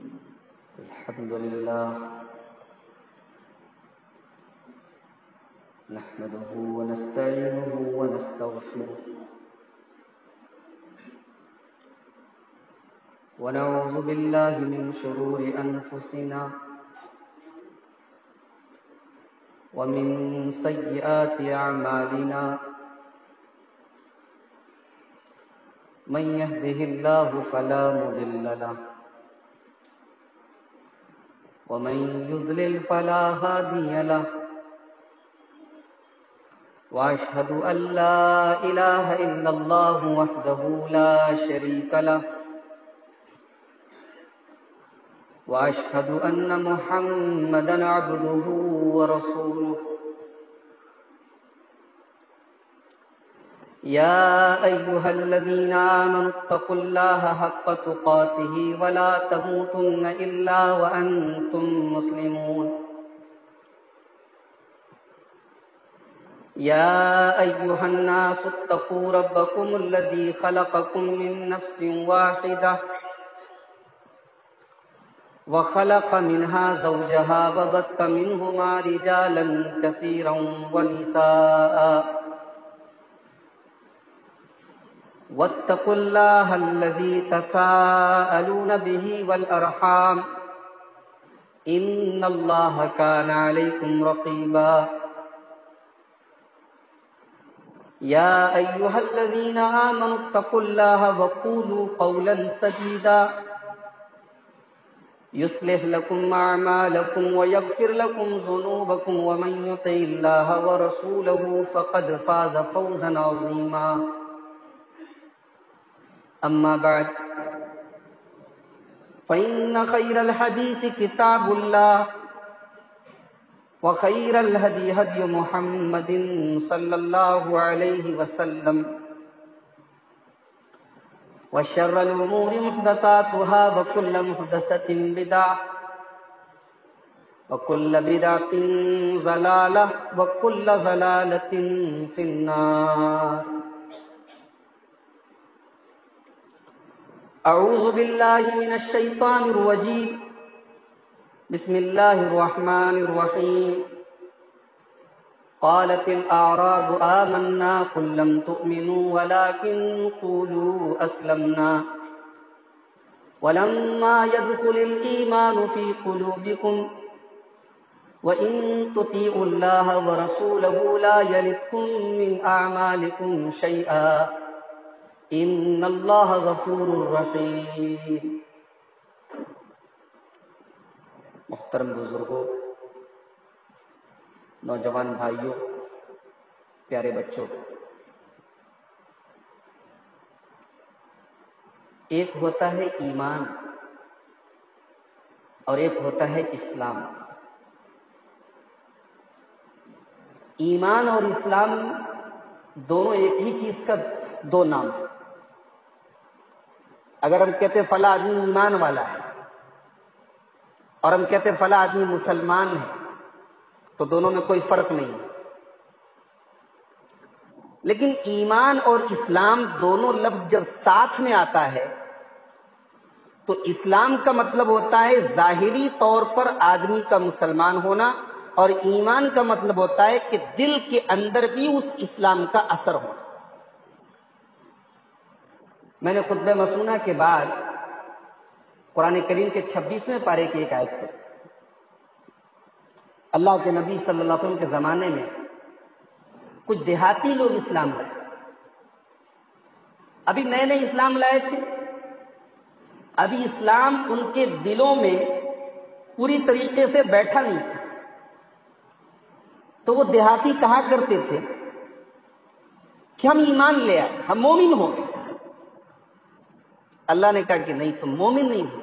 الحمد لله نحمده ونستعينه ونستغفره ونعوذ بالله من شرور أنفسنا ومن سيئات أعمالنا من يهده الله فلا مضل له ومن يضلل فلا هادي له وأشهد أن لا إله إلا الله وحده لا شريك له وأشهد أن محمدا عبده ورسوله يا أيها الذين آمنوا اتقوا الله حق تقاته ولا تموتن إلا وأنتم مسلمون يا أيها الناس اتقوا ربكم الذي خلقكم من نفس واحدة وخلق منها زوجها وبث منهما رجالا كثيرا ونساء واتقوا الله الذي تساءلون به والأرحام إن الله كان عليكم رقيبا يا أيها الذين آمنوا اتقوا الله وقولوا قولا سديدا يصلح لكم أعمالكم ويغفر لكم ذنوبكم ومن يطع الله ورسوله فقد فاز فوزا عظيما أما بعد فإن خير الحديث كتاب الله وخير الهدي هدي محمد صلى الله عليه وسلم وشر الأمور محدثاتها وكل محدثة بدعة وكل بدعة ضلالة وكل ضلالة في النار أعوذ بالله من الشيطان الرجيم بسم الله الرحمن الرحيم قالت الأعراب آمنا قل لم تؤمنوا ولكن قولوا أسلمنا ولما يدخل الإيمان في قلوبكم وإن تطيعوا الله ورسوله لا يلدكم من أعمالكم شيئا إن الله غفور رحيم. محترم بزرگوں، نوجوان بھائیوں، پیارے بچوں، ایک ہوتا ہے ایمان اور ایک ہوتا ہے اسلام. ایمان اور اسلام دونوں ایک ہی چیز کا دو نام ہے. اگر ہم کہتے ہیں فلاں آدمی ایمان والا ہے اور ہم کہتے ہیں فلاں آدمی مسلمان ہے تو دونوں میں کوئی فرق نہیں. لیکن ایمان اور اسلام دونوں لفظ جب ساتھ میں آتا ہے تو اسلام کا مطلب ہوتا ہے ظاہری طور پر آدمی کا مسلمان ہونا، اور ایمان کا مطلب ہوتا ہے کہ دل کے اندر بھی اس اسلام کا اثر ہونا. میں نے خطبہ مسنونہ کے بعد قرآن کریم کے 26ویں پارے کی ایک آیت پڑھی. اللہ کے نبی صلی اللہ علیہ وسلم کے زمانے میں کچھ دیہاتی لوگ اسلام لائے، ابھی نئے نئے اسلام لائے تھے، ابھی اسلام ان کے دلوں میں پوری طریقے سے بیٹھا نہیں تھا. تو وہ دیہاتی کہا کرتے تھے کہ ہم ایمان لے آئے، ہم مومن ہو گئے. اللہ نے کہا کہ نہیں، تم مومن نہیں ہو.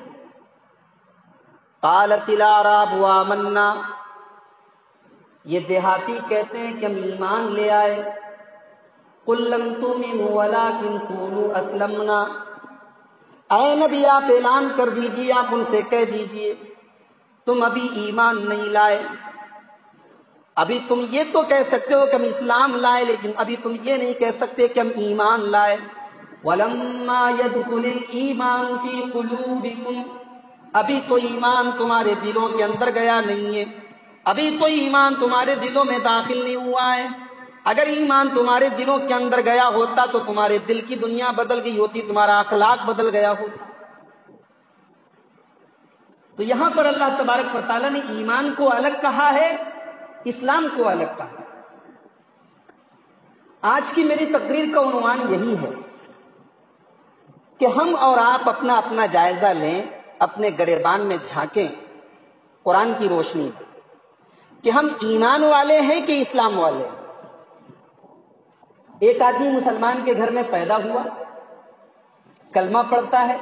قالت الاعراب آمنا، یہ دیہاتی کہتے ہیں کہ ہم ایمان لے آئے. قل لم تؤمنوا ولکن قولوا اسلمنا، اے نبی آپ اعلان کر دیجئے، آپ ان سے کہہ دیجئے تم ابھی ایمان نہیں لائے. ابھی تم یہ تو کہہ سکتے ہو کہ ہم اسلام لائے، لیکن ابھی تم یہ نہیں کہہ سکتے کہ ہم ایمان لائے. وَلَمَّا يَدْخُلِ الْإِيمَانُ فِي قُلُوبِكُمْ، ابھی تو ایمان تمہارے دلوں کے اندر گیا نہیں ہے، ابھی تو ایمان تمہارے دلوں میں داخل نہیں ہوا ہے۔ اگر ایمان تمہارے دلوں کے اندر گیا ہوتا تو تمہارے دل کی دنیا بدل گئی ہوتی، تمہارا اخلاق بدل گیا ہوتا۔ تو یہاں پر اللہ تبارک و تعالیٰ نے ایمان کو الگ کہا ہے، اسلام کو الگ کہا۔ آج کی میری تقریر کا عنوان یہی ہے کہ ہم اور آپ اپنا اپنا جائزہ لیں، اپنے گریبان میں جھانکیں قرآن کی روشنی میں کہ ہم ایمان والے ہیں کہ اسلام والے ہیں۔ ایک آدمی مسلمان کے گھر میں پیدا ہوا، کلمہ پڑھتا ہے،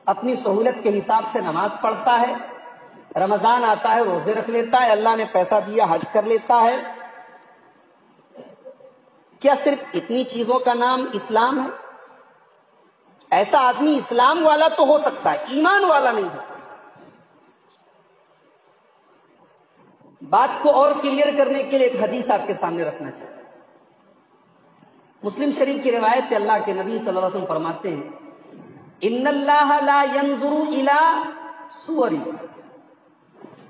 اپنی سہولت کے حساب سے نماز پڑھتا ہے، رمضان آتا ہے روزے رکھ لیتا ہے، اللہ نے پیسہ دیا حج کر لیتا ہے۔ کیا صرف اتنی چیزوں کا نام اسلام ہے؟ ایسا آدمی اسلام والا تو ہو سکتا ہے، ایمان والا نہیں ہو سکتا۔ بات کو اور کلیئر کرنے کے لیے ایک حدیث آپ کے سامنے رکھنا چاہیے۔ مسلم شریف کی روایت اللہ کے نبی صلی اللہ علیہ وسلم فرماتے ہیں، ان اللہ لا ينظر الى صورکم،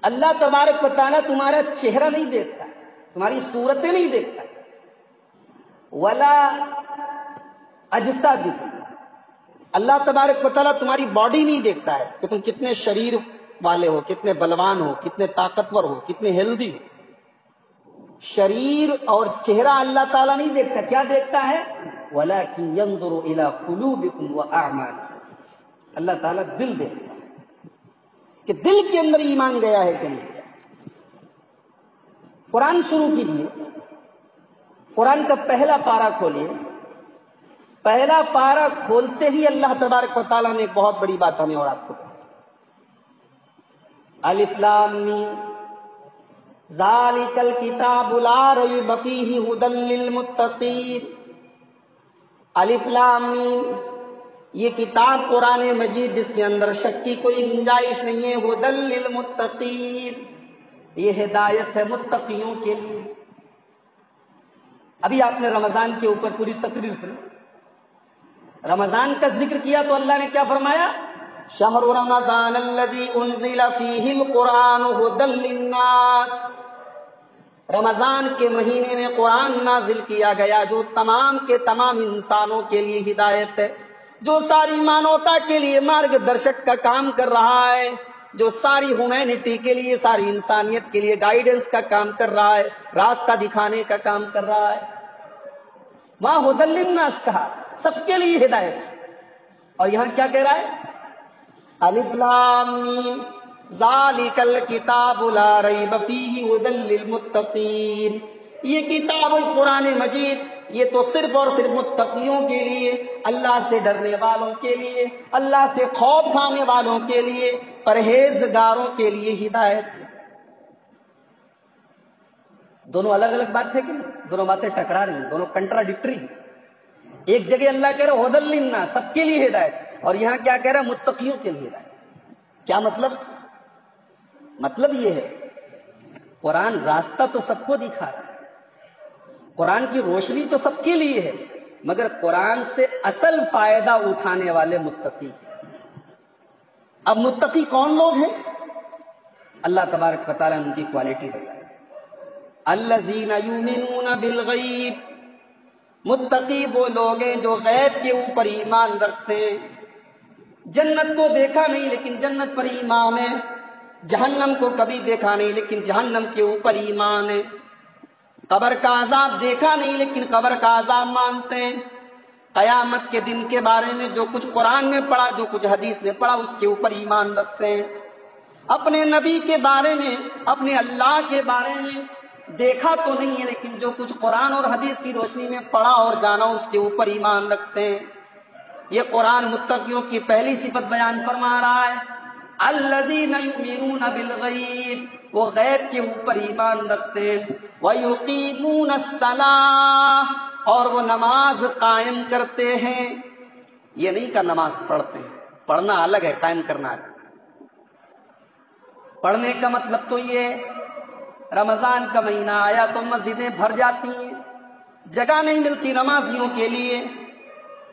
اللہ تبارک و تعالیٰ تمہارا چہرہ نہیں دیکھتا، تمہاری صورتیں نہیں دیکھتا، ولا اجسادکم، اللہ تبارک و تعالیٰ تمہاری باڈی نہیں دیکھتا ہے کہ تم کتنے شریر والے ہو، کتنے بلوان ہو، کتنے طاقتور ہو، کتنے ہیلدی ہو۔ شریر اور چہرہ اللہ تعالیٰ نہیں دیکھتا، کیا دیکھتا ہے؟ وَلَكِنْ يَنْظُرُ إِلَىٰ قُلُوبِكُمْ وَأَعْمَالِكُمْ، اللہ تعالیٰ دل دیکھتا ہے کہ دل کے اندر ایمان گیا ہے کہ نہیں۔ قرآن شروع کیجیے، قرآن کا پہلا پارہ کھولیے، پہلا پارہ کھولتے ہی اللہ تبارک و تعالیٰ نے ایک بہت بڑی بات ہمیں اور آپ کو کہی، الف لام میم ذالک الکتاب لا ریب فیہ ھدی للمتقین۔ الف لام میم، یہ کتاب قرآن مجید جس کے اندر شک کی کوئی گنجائش نہیں ہے، ھدی للمتقین، یہ ہدایت ہے متقیوں کے لیے۔ ابھی آپ نے رمضان کے اوپر پوری تقریر سنی، رمضان کا ذکر کیا تو اللہ نے کیا فرمایا؟ شہر رمضان الذی انزل فیہ القرآن ھدی للناس، رمضان کے مہینے میں قرآن نازل کیا گیا جو تمام کے تمام انسانوں کے لیے ہدایت ہے، جو ساری مانوتا کے لیے مارگ درشک کا کام کر رہا ہے، جو ساری ہیومینٹی کے لیے، ساری انسانیت کے لیے گائیڈنس کا کام کر رہا ہے، راستہ دکھانے کا کام کر رہا ہے۔ وہاں ھدی للناس کہا، سب کے لیے ہدایت ہے، اور یہاں کیا کہہ رہا ہے؟ الف لام میم ذالک الکتاب لا ریب فیہ ھدی للمتقین، یہ کتاب قرآن مجید یہ تو صرف اور صرف متقیوں کے لیے، اللہ سے ڈرنے والوں کے لیے، اللہ سے خوف کھانے والوں کے لیے، پرہیزگاروں کے لیے ہدایت ہے۔ دونوں الگ الگ بات ہے کہ نہیں؟ دونوں باتیں ٹکرا رہی ہیں، دونوں کنٹراڈکٹری ہیں۔ ایک جگہ اللہ کہہ رہا ھدی للناس، سب کے لیے ہدایت، اور یہاں کیا کہہ رہا ہے؟ متقیوں کے لیے ہدایت۔ کیا مطلب؟ مطلب یہ ہے قرآن راستہ تو سب کو دکھا رہا ہے، قرآن کی روشنی تو سب کے لیے ہے، مگر قرآن سے اصل فائدہ اٹھانے والے متقی۔ اب متقی کون لوگ ہیں؟ اللہ تبارک و تعالیٰ نے ان کی کوالٹی بتائی، الذین یؤمنون بالغیب، متقی وہ لوگ ہیں جو غیب کے اوپر ایمان رکھتے ہیں، جنت کو دیکھا نہیں لیکن جنت پر ایمان ہے، جہنم کو کبھی دیکھا نہیں لیکن جہنم کے اوپر ایمان ہے، قبر کا عذاب دیکھا نہیں لیکن قبر کا عذاب مانتے ہیں، قیامت کے دن کے بارے میں جو کچھ قرآن میں پڑھا، جو کچھ حدیث میں پڑھا، اس کے اوپر ایمان رکھتے ہیں، اپنے نبی کے بارے میں، اپنے اللہ کے بارے میں دیکھا تو نہیں ہے لیکن جو کچھ قرآن اور حدیث کی روشنی میں پڑھا اور جانا اس کے اوپر ایمان رکھتے ہیں۔ یہ قرآن متقیوں کی پہلی صفت بیان فرما رہا ہے، الذین یؤمنون بالغیب، وہ غیب کے اوپر ایمان رکھتے ہیں، ویقیمون الصلاۃ، اور وہ نماز قائم کرتے ہیں۔ یہ نہیں کہ نماز پڑھتے ہیں، پڑھنا الگ ہے، قائم کرنا الگ۔ پڑھنے کا مطلب تو یہ ہے رمضان کا مہینہ آیا تو مسجدیں بھر جاتی ہیں، جگہ نہیں ملتی نمازیوں کے لیے،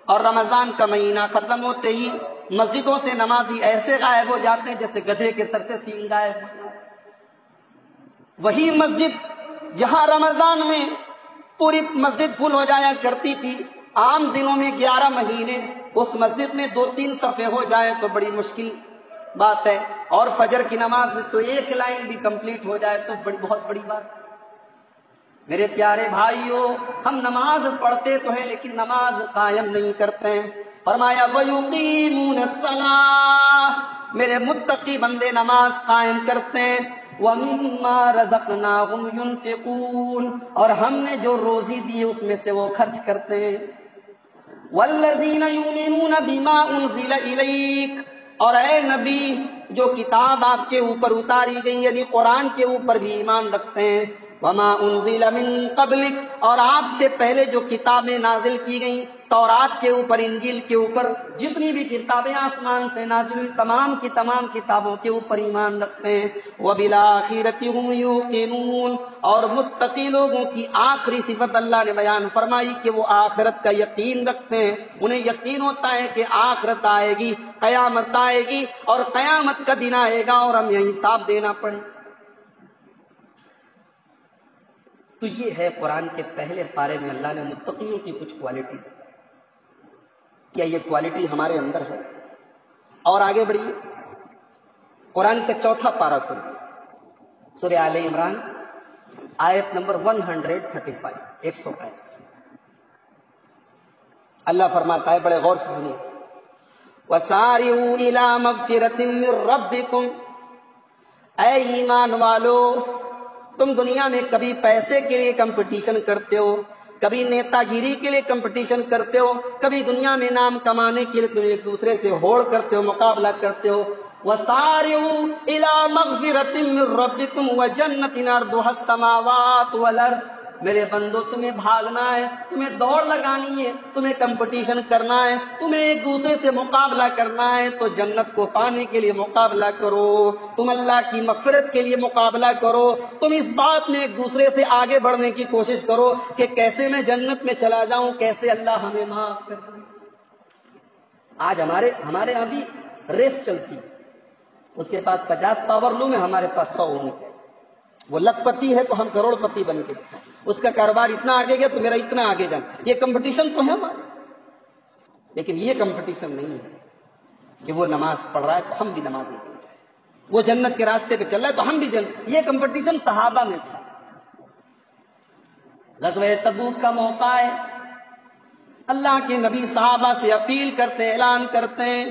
اور رمضان کا مہینہ ختم ہوتے ہی مسجدوں سے نمازی ایسے غائب ہو جاتے ہیں جیسے گدھے کے سر سے سینگ غائب ہو جاتا ہے۔ وہی مسجد جہاں رمضان میں پوری مسجد فل ہو جایا کرتی تھی، عام دنوں میں 11 مہینے اس مسجد میں 2-3 صفیں ہو جائیں تو بڑی مشکل بات ہے، اور فجر کی نماز میں تو 1 لائن بھی کمپلیٹ ہو جائے تو بہت بڑی بات ہے۔ میرے پیارے بھائیوں، ہم نماز پڑھتے تو ہیں لیکن نماز قائم نہیں کرتے ہیں۔ فرمایا وَيُقِيمُونَ الصَّلَاةَ، میرے متقی بندے نماز قائم کرتے ہیں۔ وَمِمَّا رَزَقْنَاهُمْ يُنْفِقُونَ، اور ہم نے جو روزی دی اس میں سے وہ خرچ کرتے ہیں۔ وَالَّذِينَ يُؤْمِنُونَ بِمَا أُنزِلَ إِلَيْكَ، اور اے نبی جو کتاب آپ کے اوپر اتاری گئی یعنی قرآن کے اوپر بھی ایمان رکھتے ہیں۔ وما انزل من قبلک، اور آپ سے پہلے جو کتابیں نازل کی گئیں، تورات کے اوپر، انجیل کے اوپر، جتنی بھی کتابیں آسمان سے نازل ہوئی تمام کی تمام کتابوں کے اوپر ایمان رکھتے ہیں۔ وبالآخرۃ هم یوقنون، اور متقی لوگوں کی آخری صفت اللہ نے بیان فرمائی کہ وہ آخرت کا یقین رکھتے ہیں۔ انہیں یقین ہوتا ہے کہ آخرت آئے گی، قیامت آئے گی، اور قیامت کا دن آئے گا اور ہمیں حساب دینا پڑے۔ تو یہ ہے قرآن کے پہلے پارے میں اللہ نے متقیوں کی کچھ کوالٹی۔ کیا یہ کوالٹی ہمارے اندر ہے؟ اور آگے بڑھیے، قرآن کا 4تھا پارہ کھولیے، سورہ آل عمران، آیت نمبر 135، 135۔ اللہ فرماتا ہے، بڑے غور سے سنیے، وَسَارِعُوا إِلَىٰ مَغْفِرَةٍ مِّن رَّبِّكُمْ، اے ایمان والو، تم دنیا میں کبھی پیسے کے لیے کمپٹیشن کرتے ہو، کبھی نیتا گیری کے لیے کمپٹیشن کرتے ہو، کبھی دنیا میں نام کمانے کے لیے تم ایک دوسرے سے ہوڑ کرتے ہو، مقابلہ کرتے ہو۔ وَسَارِعُوا إِلَىٰ مَغْفِرَةٍ مِّن رَّبِّكُمْ وَجَنَّةٍ عَرْضُهَا السَّمَاوَاتُ وَالْأَرْضُ، میرے بندو تمہیں بھاگنا ہے، تمہیں دوڑ لگانی ہے، تمہیں کمپٹیشن کرنا ہے، تمہیں ایک دوسرے سے مقابلہ کرنا ہے تو جنت کو پانے کے لیے مقابلہ کرو، تم اللہ کی مغفرت کے لیے مقابلہ کرو، تم اس بات میں ایک دوسرے سے آگے بڑھنے کی کوشش کرو کہ کیسے میں جنت میں چلا جاؤں، کیسے اللہ ہمیں معاف کر دے۔ آج ہمارے یہاں بھی ریس چلتی، اس کے پاس 50 پاور لوم ہے، ہمارے پاس 100 ہونی چاہیے۔ وہ لکھ پتی ہے تو ہم کروڑ پتی بن کے دکھائیں، اس کا کاروبار اتنا آگے گیا تو میرا اتنا آگے جانا۔ یہ کمپٹیشن تو ہے ہمارا، لیکن یہ کمپٹیشن نہیں ہے کہ وہ نماز پڑھ رہا ہے تو ہم بھی نمازی بن جائیں، وہ جنت کے راستے پہ چل رہا ہے تو ہم بھی جنت۔ یہ کمپٹیشن صحابہ میں تھا۔ غزوہ تبوک کا موقع ہے، اللہ کے نبی صحابہ سے اپیل کرتے، اعلان کرتے ہیں،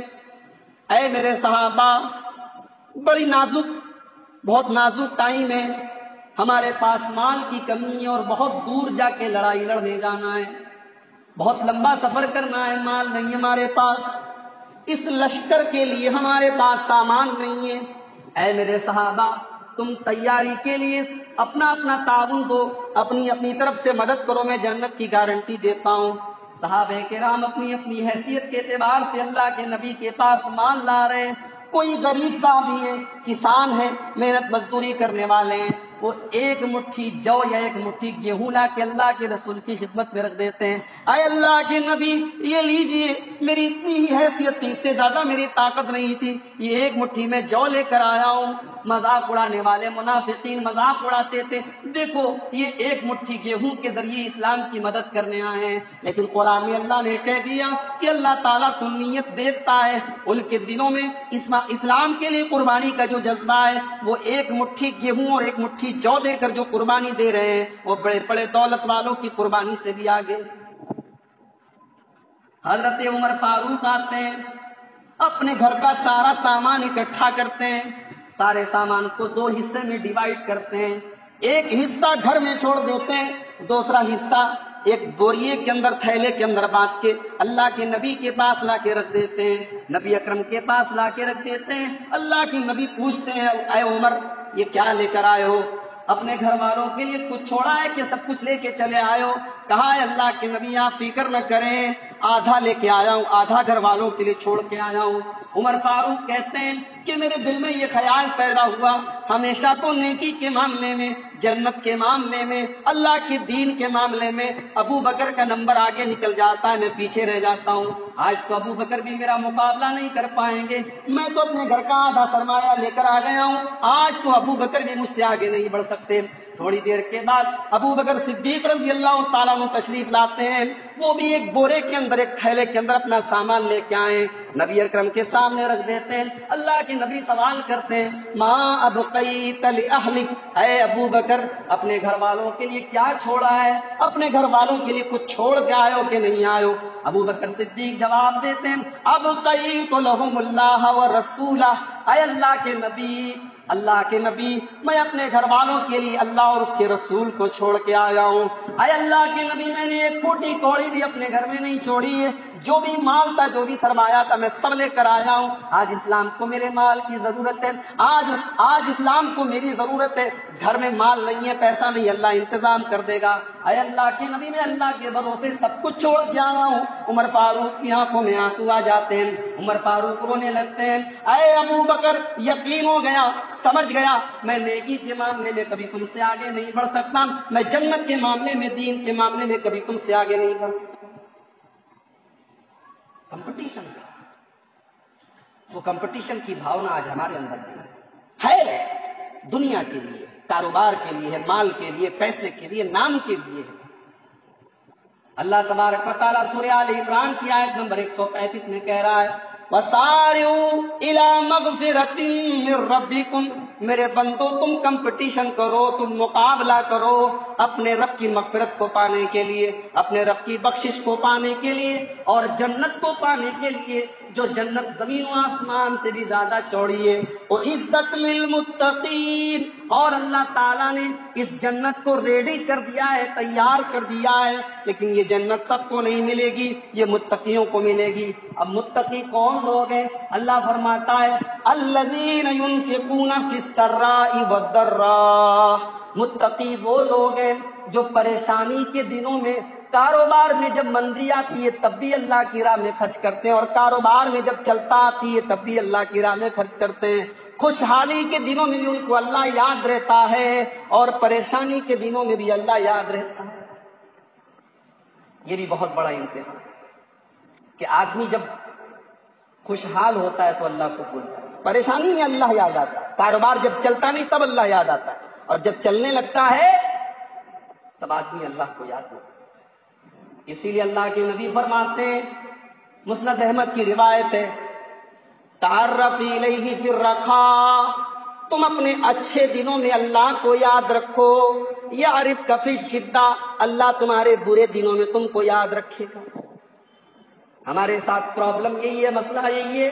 اے میرے صحابہ، بڑی نازک، بہت نازک ٹائم ہے، ہمارے پاس مال کی کمی ہے اور بہت دور جا کے لڑائی لڑنے جانا ہے، بہت لمبا سفر کرنا ہے، مال نہیں ہمارے پاس، اس لشکر کے لیے ہمارے پاس سامان نہیں ہے۔ اے میرے صحابہ، تم تیاری کے لیے اپنا تعاون دو، اپنی طرف سے مدد کرو، میں جنت کی گارنٹی دیتا ہوں۔ صحابہ کرام اپنی حیثیت کے اعتبار سے اللہ کے نبی کے پاس مال لا رہے ہیں۔ کوئی غریب صاحب ہی ہے، کسان ہے، محنت مزدوری کرنے والے ہیں، وہ ایک مٹھی جو یا ایک مٹھی گیہوں لا کے اللہ کے رسول کی خدمت میں رکھ دیتے ہیں۔ اے اللہ کے نبی، یہ لیجئے، میری اتنی ہی حیثیت تھی، اس سے زیادہ میری طاقت نہیں تھی، یہ ایک مٹھی میں جو لے کر آیا ہوں۔ مذاق اڑانے والے منافقین مذاق اڑاتے تھے، دیکھو یہ ایک مٹھی گیہوں کے ذریعے اسلام کی مدد کرنے آئے ہیں، لیکن قرآن میں اللہ نے کہہ دیا کہ اللہ تعالیٰ تو نیت دیکھتا ہے، ان کے دلوں میں اسلام کے لیے قربانی کا جو جذبہ ہے، وہ ایک مٹھی گیہوں اور ایک مٹھی جو دے کر جو قربانی دے رہے ہیں، وہ بڑے بڑے دولت والوں کی قربانی سے بھی آگے۔ حضرت عمر فاروق آتے ہیں، اپنے گھر کا سارا سامان اکٹھا کرتے ہیں، سارے سامان کو 2 حصے میں ڈیوائیڈ کرتے ہیں، ایک حصہ گھر میں چھوڑ دیتے ہیں، دوسرا حصہ ایک بوریے کے اندر، تھیلے کے اندر باندھ کے اللہ کے نبی کے پاس لا کے رکھ دیتے ہیں، نبی اکرم کے پاس لا کے رکھ دیتے ہیں۔ اللہ کے نبی پوچھتے ہیں، اے عمر یہ کیا لے کر آئے ہو؟ اپنے گھر والوں کے لیے کچھ چھوڑا ہے کہ سب کچھ لے کے چلے آئے ہو؟ کہا ہے اللہ کے نبی آپ فکر نہ کریں، آدھا لے کے آیا ہوں، آدھا گھر والوں کے لیے چھوڑ کے آیا ہوں۔ عمر فاروق کہتے ہیں کہ میرے دل میں یہ خیال پیدا ہوا، ہمیشہ تو نیکی کے معاملے میں، جنت کے معاملے میں، اللہ کے دین کے معاملے میں ابو بکر کا نمبر آگے نکل جاتا ہے، میں پیچھے رہ جاتا ہوں۔ آج تو ابو بکر بھی میرا مقابلہ نہیں کر پائیں گے، میں تو اپنے گھر کا آدھا سرمایہ لے کر آ گیا ہوں، آج تو ابو بکر بھی مجھ سے آگے نہیں بڑھ سکتے۔ تھوڑی دیر کے بعد ابو بکر صدیق رضی اللہ تعالیٰ عنہ تشریف لاتے ہیں، وہ بھی ایک بورے کے اندر، ایک تھیلے کے اندر اپنا سامان لے کے آئے، نبی اکرم کے سامنے رکھ دیتے ہیں۔ اللہ کے نبی سوال کرتے ہیں، ماں ابقیت لأہلک، اے ابو بکر اپنے گھر والوں کے لیے کیا چھوڑا ہے؟ اپنے گھر والوں کے لیے کچھ چھوڑ کے آئے ہو کہ نہیں آئے ہو؟ ابو بکر صدیق جواب دیتے ہیں، ابقیت لہم اللہ ورسولہ، اے اللہ کے نبی میں اپنے گھر والوں کے لیے اللہ اور اس کے رسول کو چھوڑ کے آیا ہوں۔ اے اللہ کے نبی میں نے ایک پھوٹی کوڑی بھی اپنے گھر میں نہیں چھوڑی ہے، جو بھی مال تھا، جو بھی سرمایہ تھا، میں سب لے کر آیا ہوں۔ آج اسلام کو میرے مال کی ضرورت ہے، آج اسلام کو میری ضرورت ہے، گھر میں مال نہیں ہے، پیسہ نہیں، اللہ انتظام کر دے گا۔ اے اللہ کے نبی میں اللہ کے بھروسے سب کچھ چھوڑ کے آیا ہوں۔ عمر فاروق کی آنکھوں میں آنسو آ جاتے ہیں، عمر فاروق رونے لگتے ہیں، اے ابو بکر یقین ہو گیا، سمجھ گیا، میں نیکی کے معاملے میں کبھی تم سے آگے نہیں بڑھ سکتا، میں جنت کے معاملے میں، دین کے معاملے میں کبھی تم سے آگے نہیں بڑھ سکتا۔ کمپٹیشن، وہ کمپٹیشن کی بھاونا آج ہمارے اندر ہے، دنیا کے لیے، کاروبار کے لیے، مال کے لیے، پیسے کے لیے، نام کے لیے ہے۔ اللہ تبارک و تعالیٰ سورہ آل عمران کی آیت نمبر 135 میں کہہ رہا ہے، وَسَارِعُوا إِلَىٰ مَغْفِرَةٍ مِّن رَّبِّكُمْ، میرے بندو تم کمپٹیشن کرو، تم مقابلہ کرو اپنے رب کی مغفرت کو پانے کے لیے، اپنے رب کی بخشش کو پانے کے لیے اور جنت کو پانے کے لیے، جو جنت زمین و آسمان سے بھی زیادہ چوڑی ہے۔ اعدت للمتقین، اور اللہ تعالیٰ نے اس جنت کو ریڈی کر دیا ہے، تیار کر دیا ہے، لیکن یہ جنت سب کو نہیں ملے گی، یہ متقیوں کو ملے گی۔ اب متقی کون لوگ ہیں؟ اللہ فرماتا ہے، الذین ينفقون فی السراء والضراء، متقی وہ لوگ ہیں جو پریشانی کے دنوں میں، کاروبار میں جب مندی آتی ہے تب بھی اللہ کی راہ میں خرچ کرتے ہیں، اور کاروبار میں جب چلتا آتی ہے تب بھی اللہ کی راہ میں خرچ کرتے ہیں۔ خوشحالی کے دنوں میں بھی ان کو اللہ یاد رہتا ہے اور پریشانی کے دنوں میں بھی اللہ یاد رہتا ہے۔ یہ بھی بہت بڑا امتحان ہے کہ آدمی جب خوشحال ہوتا ہے تو اللہ کو بھولتا ہے، پریشانی میں اللہ یاد آتا ہے، کاروبار جب چلتا نہیں تب اللہ یاد آتا ہے، اور جب چلنے لگتا ہے تب آدمی اللہ کو یاد ہوتا ہے۔ اسی لیے اللہ کے نبی فرماتے ہیں، مسند احمد کی روایت ہے، تعرف الیہ فی الرخاء، تم اپنے اچھے دنوں میں اللہ کو یاد رکھو، یعرفک فی الشدہ، اللہ تمہارے برے دنوں میں تم کو یاد رکھے گا۔ ہمارے ساتھ پرابلم یہی ہے، مسئلہ یہی ہے،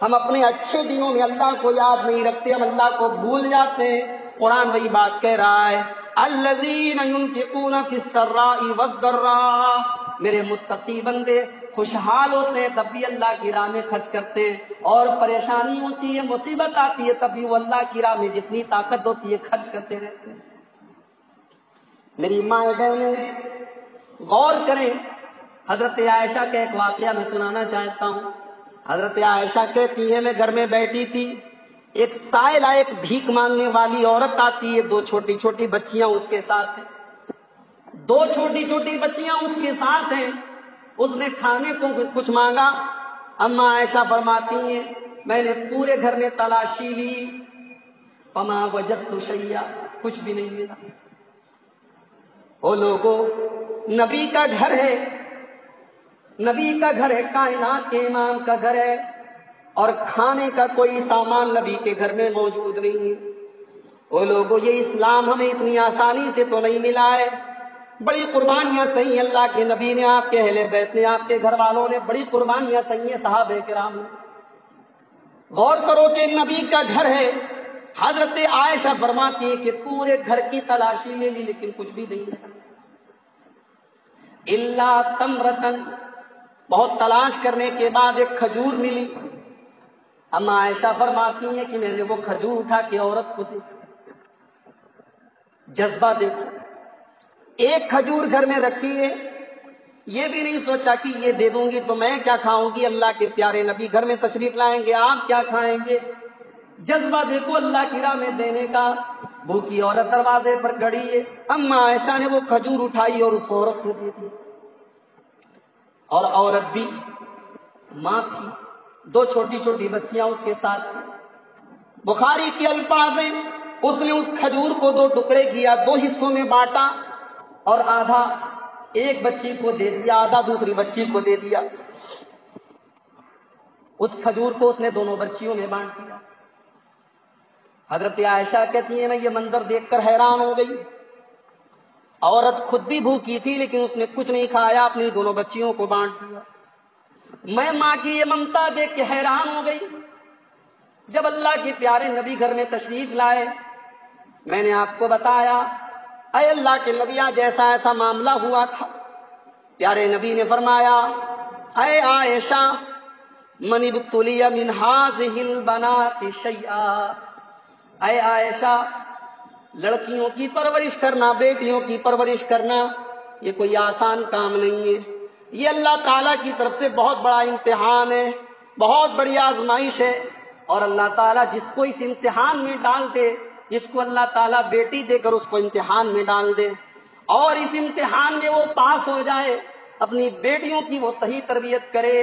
ہم اپنے اچھے دنوں میں اللہ کو یاد نہیں رکھتے، ہم اللہ کو بھول جاتے ہیں۔ قرآن وہی بات کہہ رہا ہے، الذین ينفقون فی السراء والضراء، میرے متقی بندے خوشحال ہوتے ہیں تب بھی اللہ کی راہ میں خرچ کرتے ہیں، اور پریشانی ہوتی ہے، مصیبت آتی ہے تب بھی وہ اللہ کی راہ میں جتنی طاقت ہوتی ہے خرچ کرتے رہتے ہیں۔ میری ماں بہنیں غور کریں، حضرت عائشہ کا ایک واقعہ میں سنانا چاہتا ہوں۔ حضرت عائشہ کہتی ہے، میں گھر میں بیٹھی تھی، ایک سائلہ، ایک بھیک مانگنے والی عورت آتی ہے، 2 چھوٹی چھوٹی بچیاں اس کے ساتھ ہیں، 2 چھوٹی چھوٹی بچیاں اس کے ساتھ ہیں۔ اس نے کھانے کو کچھ مانگا، اما عائشہ فرماتی ہیں، میں نے پورے گھر میں تلاشی لی، فما وجدت شیئا، کچھ بھی نہیں ملا۔ او لوگوں، نبی کا گھر ہے، نبی کا گھر ہے، کائنات کے امام کا گھر ہے، اور کھانے کا کوئی سامان نبی کے گھر میں موجود نہیں ہے۔ او لوگوں، یہ اسلام ہمیں اتنی آسانی سے تو نہیں ملا ہے، بڑی قربانیاں سہی اللہ کے نبی نے، آپ کے اہل بیت نے، آپ کے گھر والوں نے بڑی قربانیاں سہی ہیں، صحابہ کرام نے۔ غور کرو کہ نبی کا گھر ہے، حضرت عائشہ فرماتی ہے کہ پورے گھر کی تلاشی لے لی لیکن کچھ بھی نہیں ملا، الا تمرتن، بہت تلاش کرنے کے بعد ایک کھجور ملی۔ اما عائشہ فرماتی ہیں کہ میں نے وہ کھجور اٹھا کے عورت کو دی، جذبہ دیکھو، ایک کھجور گھر میں رکھی ہے، یہ بھی نہیں سوچا کہ یہ دے دوں گی تو میں کیا کھاؤں گی. اللہ کے پیارے نبی گھر میں تشریف لائیں گے, آپ کیا کھائیں گے. جذبہ دیکھو اللہ کی راہ میں دینے کا. بھوکی عورت دروازے پر کھڑی ہے. اما عائشہ نے وہ کھجور اٹھائی اور اس عورت کو دے دی. اور عورت بھی ماں تھی, 2 چھوٹی چھوٹی بچیاں اس کے ساتھ تھیں. بخاری کے الفاظ ہیں, اس نے اس کھجور کو 2 ٹکڑے کیا, 2 حصوں میں بانٹا, اور آدھا ایک بچی کو دے دیا, آدھا دوسری بچی کو دے دیا. اس کھجور کو اس نے دونوں بچیوں میں بانٹ دیا. حضرت عائشہ کہتی ہیں میں یہ منظر دیکھ کر حیران ہو گئی. عورت خود بھی بھوکی تھی لیکن اس نے کچھ نہیں کھایا, اپنی دونوں بچیوں کو بانٹ دیا. میں ماں کی یہ ممتا دیکھ کے حیران ہو گئی. جب اللہ کے پیارے نبی گھر میں تشریف لائے, میں نے آپ کو بتایا اے اللہ کے نبی آج ایسا ایسا معاملہ ہوا تھا. پیارے نبی نے فرمایا اے عائشہ من ابتلی من هذه البنات شیئا, اے عائشہ لڑکیوں کی پرورش کرنا, بیٹیوں کی پرورش کرنا یہ کوئی آسان کام نہیں ہے. یہ اللہ تعالیٰ کی طرف سے بہت بڑا امتحان ہے, بہت بڑی آزمائش ہے. اور اللہ تعالیٰ جس کو اس امتحان میں ڈال دے, جس کو اللہ تعالیٰ بیٹی دے کر اس کو امتحان میں ڈال دے اور اس امتحان میں وہ پاس ہو جائے, اپنی بیٹیوں کی وہ صحیح تربیت کرے,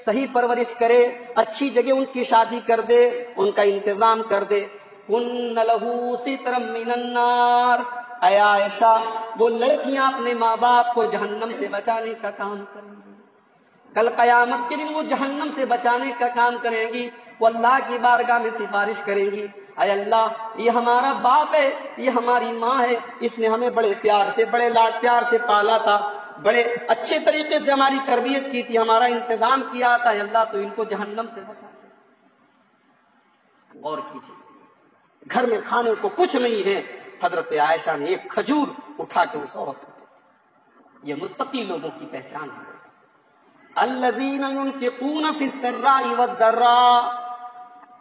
صحیح پرورش کرے, اچھی جگہ ان کی شادی کر دے, ان کا انتظام کر دے. کن لہو سترم من النار, اے عائشہ وہ لڑکیاں اپنے ماں باپ کو جہنم سے بچانے کا کام کریں گی. کل قیامت کے دن وہ جہنم سے بچانے کا کام کریں گی. وہ اللہ کی بارگاہ میں سفارش کریں گی اے اللہ یہ ہمارا باپ ہے, یہ ہماری ماں ہے, اس نے ہمیں بڑے پیار سے, بڑے لاڈ پیار سے پالا تھا, بڑے اچھے طریقے سے ہماری تربیت کی تھی, ہمارا انتظام کیا تھا, اللہ تو ان کو جہنم سے بچا دے. اور کیجیے, گھر میں کھانے کو کچھ نہیں ہے, حضرت عائشہ نے ایک کھجور اٹھا کے اس عورت کو دی. یہ متقی لوگوں کی پہچان ہے. الذین ينفقون فی السراء والضراء,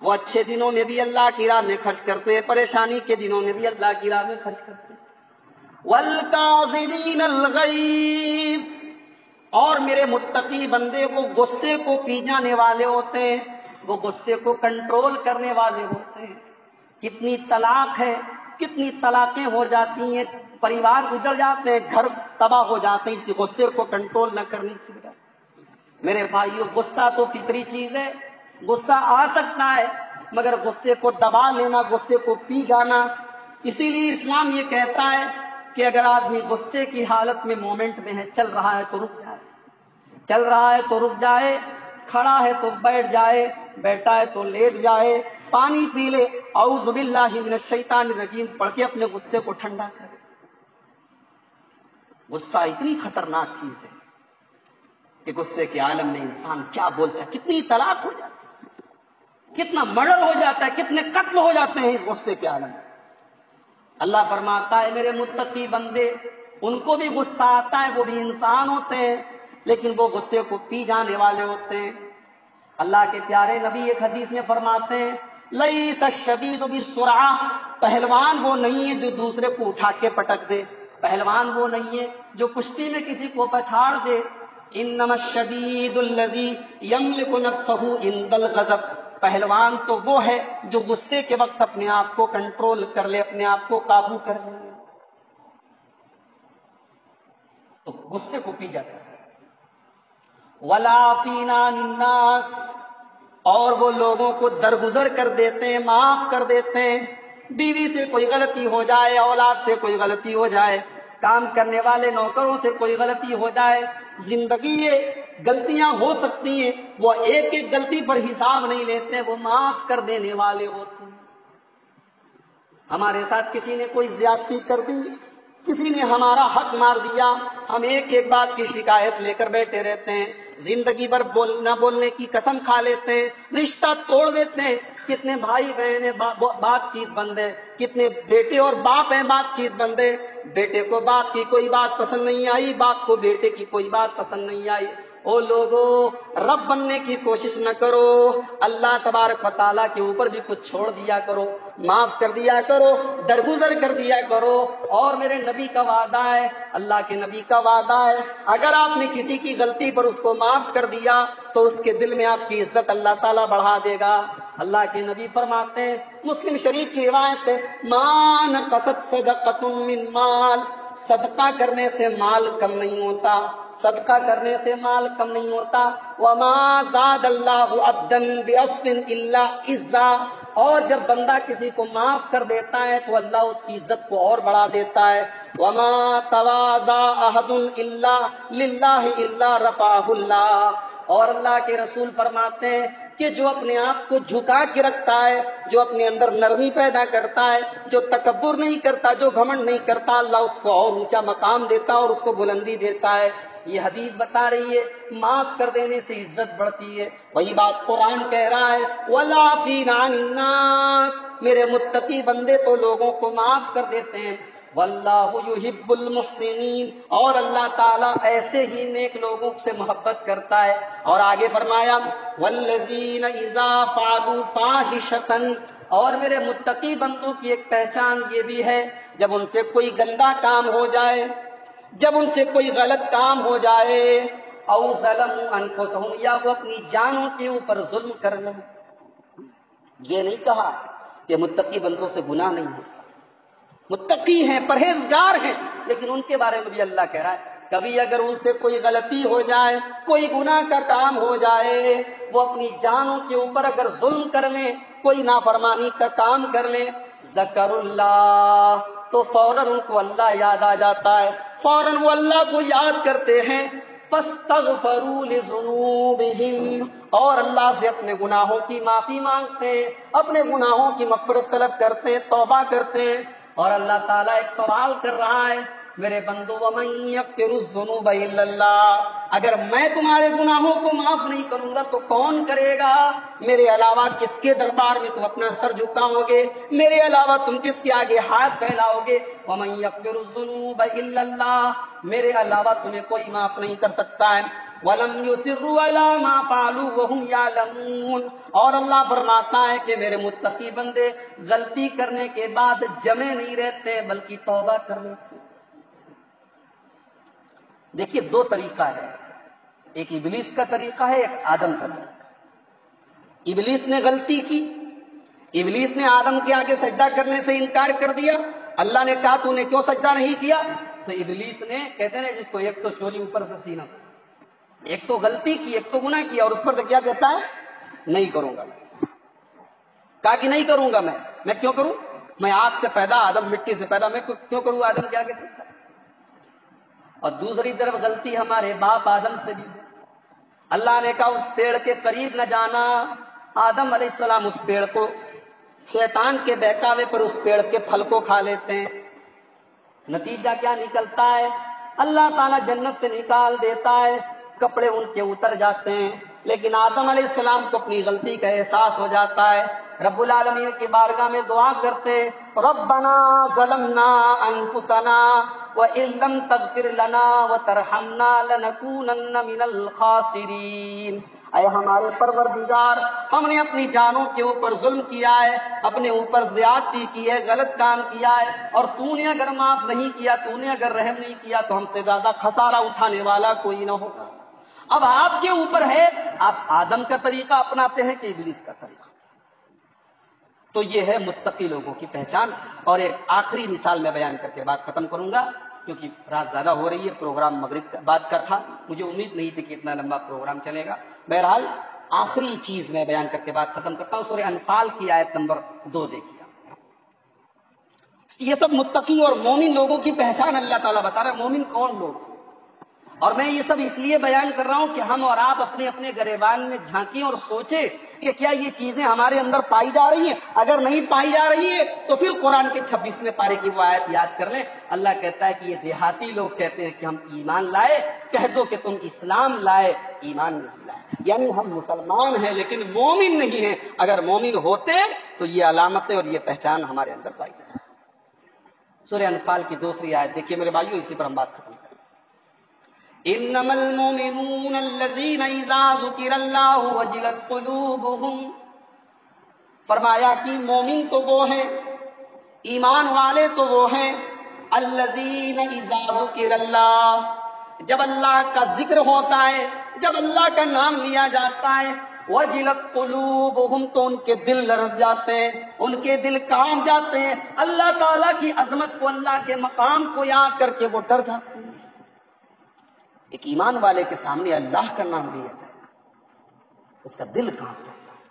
وہ اچھے دنوں میں بھی اللہ کی راہ میں خرچ کرتے ہیں, پریشانی کے دنوں میں بھی اللہ کی راہ میں خرچ کرتے ہیں. والکاظمین الغیظ, اور میرے متقی بندے وہ غصے کو پی جانے والے ہوتے ہیں, وہ غصے کو کنٹرول کرنے والے ہوتے ہیں. کتنی طلاق ہے, کتنی طلاقیں ہو جاتی ہیں, پریوار اجڑ جاتے ہیں, گھر تباہ ہو جاتے ہیں اسی غصے کو کنٹرول نہ کرنے کی وجہ سے. میرے بھائیو غصہ تو فطری چیز ہے, غصہ آ سکتا ہے, مگر غصے کو دبا لینا, غصے کو پی جانا. اسی لیے اسلام یہ کہتا ہے کہ اگر آدمی غصے کی حالت میں مومنٹ میں ہے, چل رہا ہے تو رک جائے, چل رہا ہے تو رک جائے, کھڑا ہے تو بیٹھ جائے, بیٹھا ہے تو لیٹ جائے, پانی پی لے, اعوذ باللہ من الشیطان الرجیم پڑھ کے اپنے غصے کو ٹھنڈا کرے. غصہ اتنی خطرناک چیز ہے کہ غصے کے عالم میں انسان کیا بولتا ہے, کتنی طلاق ہو جاتی ہے, کتنا مرڈر ہو جاتا ہے, کتنے قتل ہو جاتے ہیں غصے کے عالم میں. اللہ فرماتا ہے میرے متقی بندے, ان کو بھی غصہ آتا ہے, وہ بھی انسان ہوتے ہیں, لیکن وہ غصے کو پی جانے والے ہوتے ہیں. اللہ کے پیارے نبی ایک حدیث میں فرماتے ہیں لیس الشدید بالسرعہ, پہلوان وہ نہیں ہے جو دوسرے کو اٹھا کے پٹک دے, پہلوان وہ نہیں ہے جو کشتی میں کسی کو پچھاڑ دے. انما الشدید الذی یملک نفسہ عند الغضب, پہلوان تو وہ ہے جو غصے کے وقت اپنے آپ کو کنٹرول کر لے, اپنے آپ کو قابو کر لے. تو غصے کو پی جاتا ہے. والعافین عن الناس, اور وہ لوگوں کو درگزر کر دیتے ہیں, معاف کر دیتے ہیں. بیوی سے کوئی غلطی ہو جائے, اولاد سے کوئی غلطی ہو جائے, کام کرنے والے نوکروں سے کوئی غلطی ہو جائے, زندگی یہ غلطیاں ہو سکتی ہیں, وہ ایک ایک غلطی پر حساب نہیں لیتے, وہ معاف کر دینے والے ہوتے ہیں. ہمارے ساتھ کسی نے کوئی زیادتی کر دی, کسی نے ہمارا حق مار دیا, ہم ایک ایک بات کی شکایت لے کر بیٹھے رہتے ہیں, زندگی بھر نہ بولنے کی قسم کھا لیتے ہیں, رشتہ توڑ دیتے ہیں. کتنے بھائی بہن ہیں بات چیت بند ہے, کتنے بیٹے اور باپ ہیں بات چیت بند ہے. بیٹے کو باپ کی کوئی بات پسند نہیں آئی, باپ کو بیٹے کی کوئی بات پسند نہیں آئی, او لوگو رب بننے کی کوشش نہ کرو، اللہ تبارک و تعالیٰ کے اوپر بھی کچھ چھوڑ دیا کرو، معاف کر دیا کرو، درگزر کر دیا کرو۔ اور میرے نبی کا وعدہ ہے، اللہ کے نبی کا وعدہ ہے، اگر آپ نے کسی کی غلطی پر اس کو معاف کر دیا تو اس کے دل میں آپ کی عزت اللہ تعالیٰ بڑھا دے گا۔ اللہ کے نبی فرماتے ہیں، مسلم شریف کی روایت ہے، ما نقصت صدقۃ من مال، صدقہ کرنے سے مال کم نہیں ہوتا، صدقہ کرنے سے مال کم نہیں ہوتا۔ وما زاد اللہ عبدا بعفو الا عزا، اور جب بندہ کسی کو معاف کر دیتا ہے تو اللہ اس کی عزت کو اور بڑھا دیتا ہے۔ وما تواضع احد الا للہ الا رفعہ اللہ، اور اللہ کے رسول فرماتے ہیں کہ جو اپنے آپ کو جھکا کے رکھتا ہے، جو اپنے اندر نرمی پیدا کرتا ہے، جو تکبر نہیں کرتا، جو گھمنڈ نہیں کرتا، اللہ اس کو اور اونچا مقام دیتا ہے اور اس کو بلندی دیتا ہے۔ یہ حدیث بتا رہی ہے معاف کر دینے سے عزت بڑھتی ہے۔ وہی بات قرآن کہہ رہا ہے، وَالْعَافِينَ عَنِ النَّاسِ، میرے متقی بندے تو لوگوں کو معاف کر دیتے ہیں۔ واللہ یحب المحسنین، اور اللہ تعالیٰ ایسے ہی نیک لوگوں سے محبت کرتا ہے۔ اور آگے فرمایا، والذین اذا فعلوا فاحشۃ، اور میرے متقی بندوں کی ایک پہچان یہ بھی ہے، جب ان سے کوئی گندا کام ہو جائے، جب ان سے کوئی غلط کام ہو جائے، او ظلموا انفسہم، یا وہ اپنی جانوں کے اوپر ظلم کر لیں، یہ نہیں کہا کہ متقی بندوں سے گناہ نہیں ہوتا، متقی ہیں، پرہیزگار ہیں، لیکن ان کے بارے میں بھی اللہ کہہ رہا ہے کبھی اگر ان سے کوئی غلطی ہو جائے، کوئی گناہ کا کام ہو جائے، وہ اپنی جانوں کے اوپر اگر ظلم کر لیں، کوئی نافرمانی کا کام کر لیں، ذکر اللہ، تو فوراً ان کو اللہ یاد آ جاتا ہے، فوراً وہ اللہ کو یاد کرتے ہیں، فاستغفروا لذنوبہم، اور اللہ سے اپنے گناہوں کی معافی مانگتے ہیں، اپنے گناہوں کی مغفرت طلب کرتے ہیں، توبہ کرتے ہیں۔ اور اللہ تعالیٰ ایک سوال کر رہا ہے، میرے بندو وَمَن يَغْفِرُ الذُّنُوبَ إِلَّا اللَّهُ، اگر میں تمہارے گناہوں کو معاف نہیں کروں گا تو کون کرے گا؟ میرے علاوہ کس کے دربار میں تم اپنا سر جھکاؤ گے؟ میرے علاوہ تم کس کے آگے ہاتھ پھیلاؤ گے؟ وَمَن يَغْفِرُ الذُّنُوبَ إِلَّا اللَّهُ، میرے علاوہ تمہیں کوئی معاف نہیں کر سکتا ہے۔ وَلَمْ يُصِرُّوا عَلَىٰ مَا فَعَلُوا وَهُمْ يَعْلَمُونَ، اور اللہ فرماتا ہے کہ میرے متقی بندے غلطی کرنے کے بعد جمے نہیں رہتے بلکہ توبہ کر لیتے ہیں۔ دیکھیے دو طریقہ ہے، ایک ابلیس کا طریقہ ہے، ایک آدم کا طریقہ۔ ابلیس نے غلطی کی، ابلیس نے آدم کے آگے سجدہ کرنے سے انکار کر دیا، اللہ نے کہا تو نے کیوں سجدہ نہیں کیا؟ تو ابلیس نے، کہتے ہیں جس کو ایک تو چولی اوپر سے سینہ، ایک تو غلطی کی، ایک تو گناہ کیا، اور اس پر تو کیا کہتا ہے؟ نہیں کروں گا، کہا کہ نہیں کروں گا، میں کیوں کروں؟ میں آگ سے پیدا، آدم مٹی سے پیدا، میں کیوں کروں آدم کے آگے سجدہ؟ اور دوسری طرف غلطی ہمارے باپ آدم سے بھی، اللہ نے کہا اس پیڑ کے قریب نہ جانا، آدم علیہ السلام اس پیڑ کو، شیطان کے بہکاوے پر اس پیڑ کے پھل کو کھا لیتے ہیں، نتیجہ کیا نکلتا ہے؟ اللہ تعالیٰ جنت سے نکال دیتا ہے، کپڑے ان کے اتر جاتے ہیں، لیکن آدم علیہ السلام کو اپنی غلطی کا احساس ہو جاتا ہے، رب العالمین کی بارگاہ میں دعا کرتے، ربنا ظلمنا انفسنا وَإِن لَّمْ تَغْفِرْ لَنَا وَتَرْحَمْنَا لَنَكُونَنَّ مِنَ الْخَاسِرِينَ، اے ہمارے پروردگار، ہم نے اپنی جانوں کے اوپر ظلم کیا ہے، اپنے اوپر زیادتی کی ہے، غلط کام کیا ہے، اور تو نے اگر معاف نہیں کیا، تو نے اگر رحم نہیں کیا تو ہم سے زیادہ خسارہ اٹھانے والا کوئی نہ ہوگا۔ اب آپ کے اوپر ہے، آپ آدم کا طریقہ اپناتے ہیں کہ ابلیس کا طریقہ؟ تو یہ ہے متقی لوگوں کی پہچان۔ اور ایک آخری مثال میں بیان کر کے بات ختم کروں گا، کیونکہ رات زیادہ ہو رہی ہے، پروگرام مغرب بعد کا تھا، مجھے امید نہیں تھی کہ اتنا لمبا پروگرام چلے گا۔ بہرحال آخری چیز میں بیان کر کے بات ختم کرتا ہوں، سورہ انفال کی آیت نمبر 2 دیکھیے۔ یہ سب متقی اور مومن لوگوں کی پہچان اللہ تعالیٰ بتا رہا ہے، مومن کون لوگ؟ اور میں یہ سب اس لیے بیان کر رہا ہوں کہ ہم اور آپ اپنے اپنے گریبان میں جھانکیں اور سوچیں کہ کیا یہ چیزیں ہمارے اندر پائی جا رہی ہیں؟ اگر نہیں پائی جا رہی ہے تو پھر قرآن کے 26ویں پارے کی وہ آیت یاد کر لیں۔ اللہ کہتا ہے کہ یہ دیہاتی لوگ کہتے ہیں کہ ہم ایمان لائے، کہہ دو کہ تم اسلام لائے، ایمان نہیں لائے، یعنی ہم مسلمان ہیں لیکن مومن نہیں ہیں۔ اگر مومن ہوتے تو یہ علامتیں اور یہ پہچان ہمارے اندر پائی جاتی۔ سورہ انفال کی دوسری آیت دیکھیے میرے بھائیو، اسی پر ہم بات ختم کریں۔ انما المؤمنون الذین اذا ذکر اللہ وجلت قلوبہم، فرمایا کہ مومن تو وہ ہیں، ایمان والے تو وہ ہیں، الذین اذا ذکر اللہ، جب اللہ کا ذکر ہوتا ہے، جب اللہ کا نام لیا جاتا ہے، وجلت قلوبہم، تو ان کے دل لرز جاتے ہیں، ان کے دل کانپ جاتے ہیں، اللہ تعالیٰ کی عظمت کو، اللہ کے مقام کو یاد کر کے وہ ڈر جاتے ہیں۔ ایک ایمان والے کے سامنے اللہ کا نام لیا جائے، اس کا دل کانپ جاتا ہے۔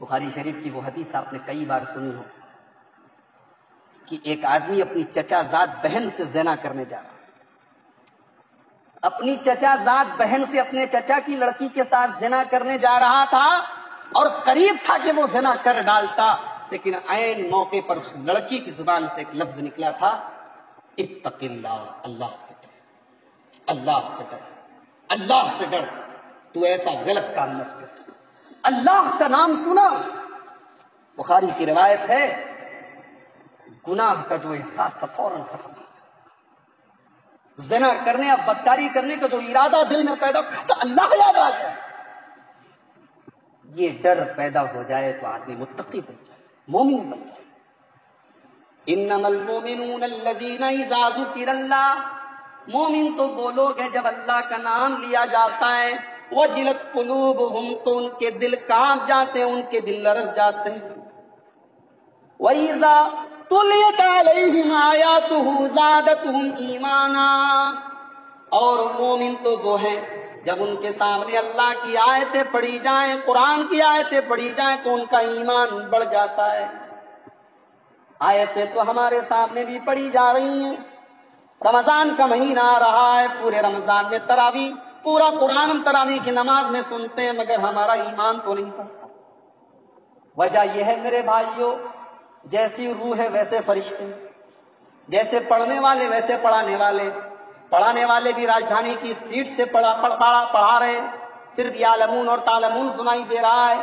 بخاری شریف کی وہ حدیث آپ نے کئی بار سنی ہو کہ ایک آدمی اپنی چچا زاد بہن سے زنا کرنے جا رہا ہے، اپنی چچا زاد بہن سے اپنے چچا کی لڑکی کے ساتھ زنا کرنے جا رہا تھا، اور قریب تھا کہ وہ زنا کر ڈالتا، لیکن عین موقع پر اس لڑکی کی زبان سے ایک لفظ نکلا تھا، اتق اللہ، اللہ سے ڈر، اللہ سے ڈر، اللہ سے ڈر، تو ایسا غلط کام مت کر۔ اللہ کا نام سنا، بخاری کی روایت ہے، گناہ کا جو احساس تھا فوراً ختم ہو گیا، زنا کرنے یا بدکاری کرنے کا جو ارادہ دل میں پیدا تھا، اللہ یاد آ گیا۔ یہ ڈر پیدا ہو جائے تو آدمی متقی بن جائے، مومن بن جائے۔ انما المؤمنون الذین اذا ذکر اللہ، مومن تو وہ لوگ ہیں جب اللہ کا نام لیا جاتا ہے، وجلت قلوبہم، تو ان کے دل کانپ جاتے ہیں، ان کے دل لرز جاتے ہیں۔ وَإِذَا تُلِيَتْ عَلَيْهِمْ آيَاتُهُ زَادَتْهُمْ ایمانا، اور مومن تو وہ ہیں جب ان کے سامنے اللہ کی آیتیں پڑھی جائیں، قرآن کی آیتیں پڑھی جائیں تو ان کا ایمان بڑھ جاتا ہے۔ آیتیں تو ہمارے سامنے بھی پڑھی جا رہی ہیں، رمضان کا مہینہ آ رہا ہے، پورے رمضان میں تراویح، پورا قرآن ہم تراویح کی نماز میں سنتے ہیں، مگر ہمارا ایمان تو نہیں پڑتا۔ وجہ یہ ہے میرے بھائیوں، جیسی روح ہے ویسے فرشتے، جیسے پڑھنے والے ویسے پڑھانے والے، پڑھانے والے بھی راجدھانی کی اسپیڈ سے پڑھا رہے ہیں، صرف یعلمون اور تعلمون سنائی دے رہا ہے۔